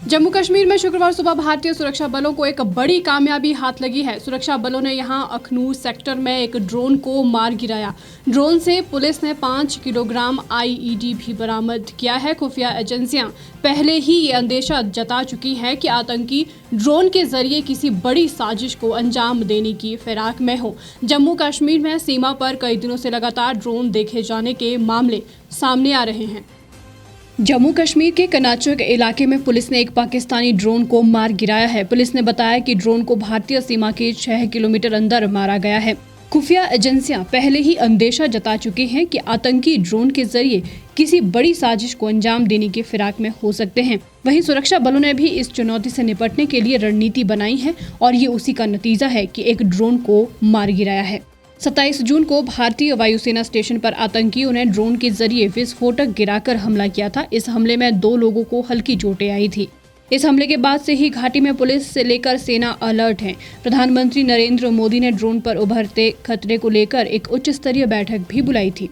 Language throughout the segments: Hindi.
जम्मू कश्मीर में शुक्रवार सुबह भारतीय सुरक्षा बलों को एक बड़ी कामयाबी हाथ लगी है। सुरक्षा बलों ने यहां अखनूर सेक्टर में एक ड्रोन को मार गिराया। ड्रोन से पुलिस ने 5 किलोग्राम आईईडी भी बरामद किया है। खुफिया एजेंसियां पहले ही ये अंदेशा जता चुकी हैं कि आतंकी ड्रोन के जरिए किसी बड़ी साजिश को अंजाम देने की फिराक में हो। जम्मू कश्मीर में सीमा पर कई दिनों से लगातार ड्रोन देखे जाने के मामले सामने आ रहे हैं। जम्मू कश्मीर के कनाचक इलाके में पुलिस ने एक पाकिस्तानी ड्रोन को मार गिराया है। पुलिस ने बताया कि ड्रोन को भारतीय सीमा के 6 किलोमीटर अंदर मारा गया है। खुफिया एजेंसियां पहले ही अंदेशा जता चुकी हैं कि आतंकी ड्रोन के जरिए किसी बड़ी साजिश को अंजाम देने की फिराक में हो सकते हैं। वहीं सुरक्षा बलों ने भी इस चुनौती से निपटने के लिए रणनीति बनाई है और ये उसी का नतीजा है कि एक ड्रोन को मार गिराया है। 27 जून को भारतीय वायुसेना स्टेशन पर आतंकियों ने ड्रोन के जरिए विस्फोटक गिराकर हमला किया था। इस हमले में 2 लोगों को हल्की चोटें आई थी। इस हमले के बाद से ही घाटी में पुलिस से लेकर सेना अलर्ट है। प्रधानमंत्री नरेंद्र मोदी ने ड्रोन पर उभरते खतरे को लेकर एक उच्च स्तरीय बैठक भी बुलाई थी।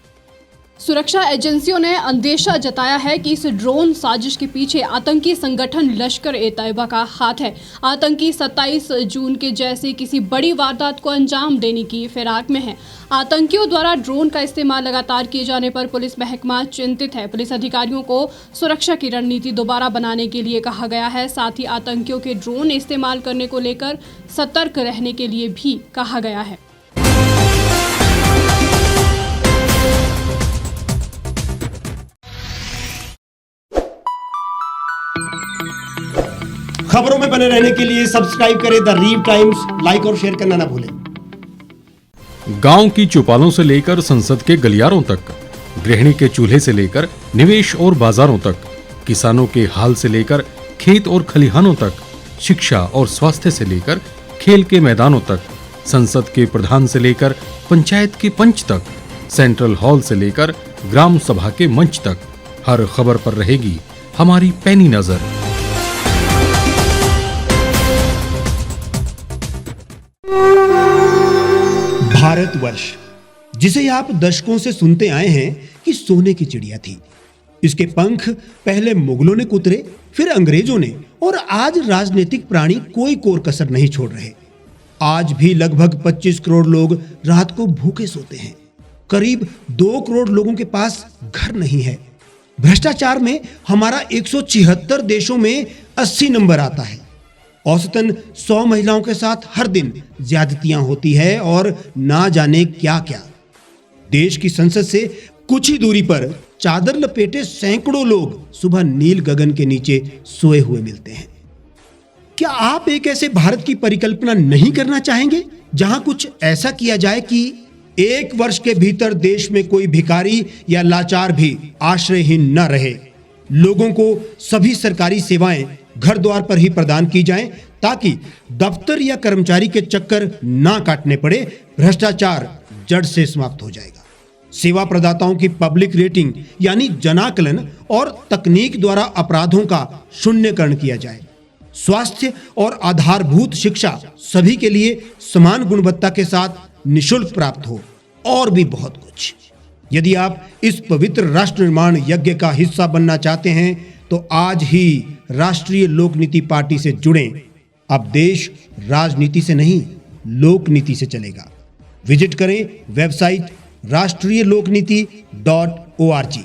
सुरक्षा एजेंसियों ने अंदेशा जताया है कि इस ड्रोन साजिश के पीछे आतंकी संगठन लश्कर-ए-तैयबा का हाथ है। आतंकी 27 जून के जैसे किसी बड़ी वारदात को अंजाम देने की फिराक में है। आतंकियों द्वारा ड्रोन का इस्तेमाल लगातार किए जाने पर पुलिस महकमा चिंतित है। पुलिस अधिकारियों को सुरक्षा की रणनीति दोबारा बनाने के लिए कहा गया है। साथ ही आतंकियों के ड्रोन इस्तेमाल करने को लेकर सतर्क रहने के लिए भी कहा गया है। खबरों में बने रहने के लिए सब्सक्राइब करें द रीव टाइम्स, लाइक और शेयर करना ना भूलें। गांव की चौपालों से लेकर संसद के गलियारों तक, गृहिणी के चूल्हे से लेकर निवेश और बाजारों तक, किसानों के हाल से लेकर खेत और खलिहानों तक, शिक्षा और स्वास्थ्य से लेकर खेल के मैदानों तक, संसद के प्रधान से लेकर पंचायत के पंच तक, सेंट्रल हॉल से लेकर ग्राम सभा के मंच तक, हर खबर पर रहेगी हमारी पैनी नजर। भारतवर्ष, जिसे आप दशकों से सुनते आए हैं कि सोने की चिड़िया थी। इसके पंख पहले मुगलों ने कुतरे, फिर अंग्रेजों ने, और आज राजनीतिक प्राणी कोई कोर कसर नहीं छोड़ रहे। आज भी लगभग 25 करोड़ लोग रात को भूखे सोते हैं। करीब 2 करोड़ लोगों के पास घर नहीं है। भ्रष्टाचार में हमारा 176 देशों में 80 नंबर आता है। औसतन 100 महिलाओं के साथ हर दिन ज्यादतियां होती है और ना जाने क्या क्या। देश की संसद से कुछ ही दूरी पर चादर लपेटे सैकड़ों लोग सुबह नील गगन के नीचे सोए हुए मिलते हैं। क्या आप एक ऐसे भारत की परिकल्पना नहीं करना चाहेंगे जहां कुछ ऐसा किया जाए कि 1 वर्ष के भीतर देश में कोई भिखारी या लाचार भी आश्रयहीन न रहे? लोगों को सभी सरकारी सेवाएं घर द्वार पर ही प्रदान की जाएं ताकि दफ्तर या कर्मचारी के चक्कर ना काटने पड़े। भ्रष्टाचार जड़ से समाप्त हो जाएगा। सेवा प्रदाताओं की पब्लिक रेटिंग यानी जनाकलन और तकनीक द्वारा अपराधों का शून्यकरण किया जाए। स्वास्थ्य और आधारभूत शिक्षा सभी के लिए समान गुणवत्ता के साथ निःशुल्क प्राप्त हो, और भी बहुत कुछ। यदि आप इस पवित्र राष्ट्र निर्माण यज्ञ का हिस्सा बनना चाहते हैं तो आज ही राष्ट्रीय लोक नीति पार्टी से जुड़ें। अब देश राजनीति से नहीं, लोक नीति से चलेगा। विजिट करें वेबसाइट rashtriyalokniti.org।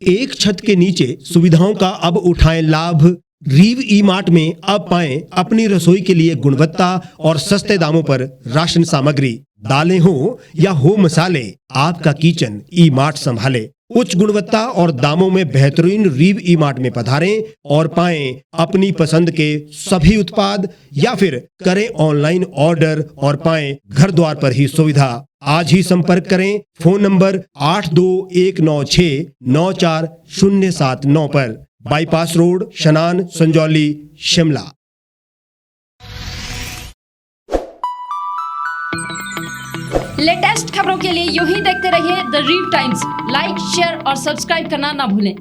एक छत के नीचे सुविधाओं का अब उठाएं लाभ। रीव ई मार्ट में अब पाएं अपनी रसोई के लिए गुणवत्ता और सस्ते दामों पर राशन सामग्री। दालें हो या हो मसाले, आपका किचन ई मार्ट संभाले। उच्च गुणवत्ता और दामों में बेहतरीन रीव ई मार्ट में पधारें और पाएं अपनी पसंद के सभी उत्पाद, या फिर करें ऑनलाइन ऑर्डर और पाएं घर द्वार पर ही सुविधा। आज ही संपर्क करें फोन नंबर 8219694079 पर, बाईपास रोड, शनान, संजौली, शिमला। लेटेस्ट खबरों के लिए यूं ही देखते रहिए द रीव टाइम्स। लाइक, शेयर और सब्सक्राइब करना ना भूलें।